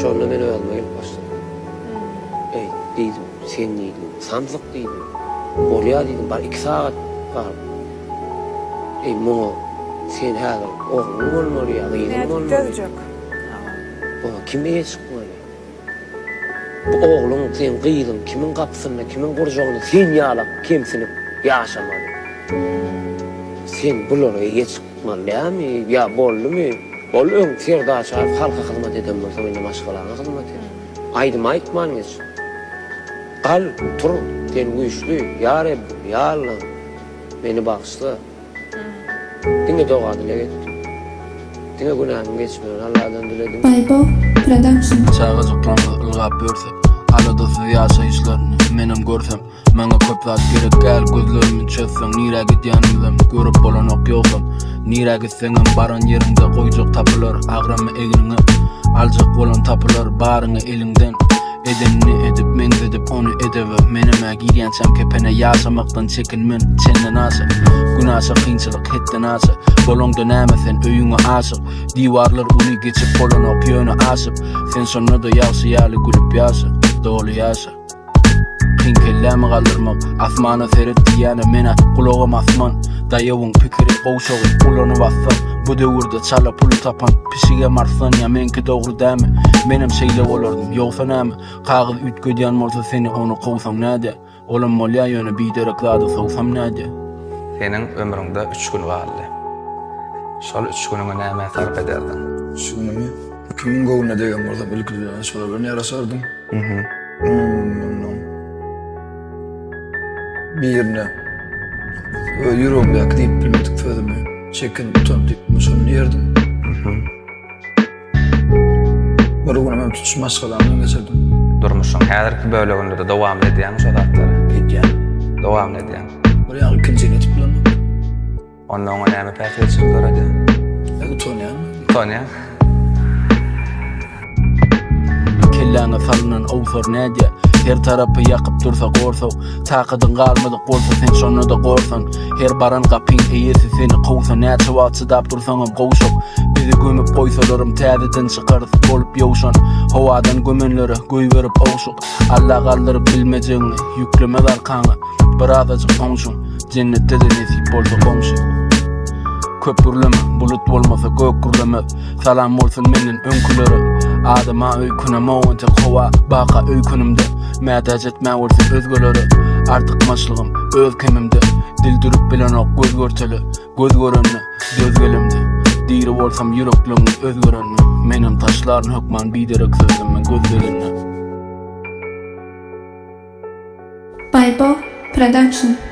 Şonda men özüme gelip başladım. Ey, diýdim, sen diýdim, samsyk diýdim. Bolýa diýdim, bar 2 saat bar. Ey, muňa sen häzir ogluň bolmaly ýa gyýyň bolmaly. O kime çıkmaly? Bu ogluň sen gyýyň kimin gapysyna, kimin gurjagyna sen ýalap, kimsinip ýaşamaly. Sen bulary ýetmeli ýa boldymy? Bolýan serdaşa halka hyzmat eden bolsa mende maşgalaryna hyzmat eder. Aýdym aýtman geç. Gal tur, sen güýçlü, ýa Rabbim, ýa Allah. Meni bagışla. Diňe doga dileget. Diňe günahym geçmeýär, Allahdan diledim. Bible Production. Çağa zıplandı, ılgap börsem Alada siz ýaşaýyşlaryny menem görsem Maňa köp zat gerek gel gözlerimi çözsem Nire gidýänimden görüp bolanok ýoksam Nire gitseňem baran ýerimde goýjak tapylar Agramy eginiňe aljak bolan tapylar baryňy eliňden Edenini edip men edip onu edebe Meneme girýänçem kepene ýaşamakdan çekinmen Çenden aşa Günaşa kynçylyk hetden aşa Bolongda nämesen öýüňe aşyk Diwarlar uly geçip bolanok ýöne aşyp Sen şonda da ýaşy ýaly gülüp ýaşa Dolu ýaşa Kinkellemi galdyrmak asmana seret diýäne mene Kulagam asman daýawyň pikiri goşagy ulany bassa Bu döwürde çala pul tapan pişige marsan ýa menki dogry dämi Menem şeýle bolardym ýogsa näme Kagyz ütgedýän bolsa seni onu gowsam näde Olam molýa ýöne biderek zady sowsam näde Senin ömrüňde 3 gün galdy. Şol 3 günüňe näme sarf ederdin? Şunu kimin gowuna degen bolsa bilgili şolar bilen ýaraşardym. Birine yüreğimde akdip bilmedik fözümü çekin tutan deyip şunu yerdim. Bir gün hemen tutuşmaz kalanını geçirdim. Durmuşsun häzirki böleginde de dowam edýän şo zatlary. Edýän. Dowam edýän. Bir ýaly ikinjini etip bilendim. Onda oňa näme päsel çykdyr edi? Utanýan. Tonya. Kellana salynan owsar näde Her tarapy ýakyp dursa gorsaw Taqydyn galmadyk bolsa sen şonu da gorsan Her baran gapyň eýesi seni gowsa näçe wagt çydap dursaňam gowşap Bizi gömüp goýsalarym täzeden çykaryp bolup ýowşan Howadan gömenlere göý berip owşuk Allah galdyryp bilmejeňi ýüklemek arkaňa Birazajyk oňşun jennetde de nesip bolsa goňşy Köp gürleme, bulut bolmasa gök gürlemez Salam bolsun menden öňkülere Adama öýküneme oňjak howa baqa öýkünümde Mädäj etmä bolsun özgelere Artyk maşlygym öz kemimde Dil durup bilenok göz görteli Göz görenni göz gelimde Diri bolsam ýürekliňi öz görenni Menem taşlaryny hökman biderek sözümme göz gelenni Bible Production.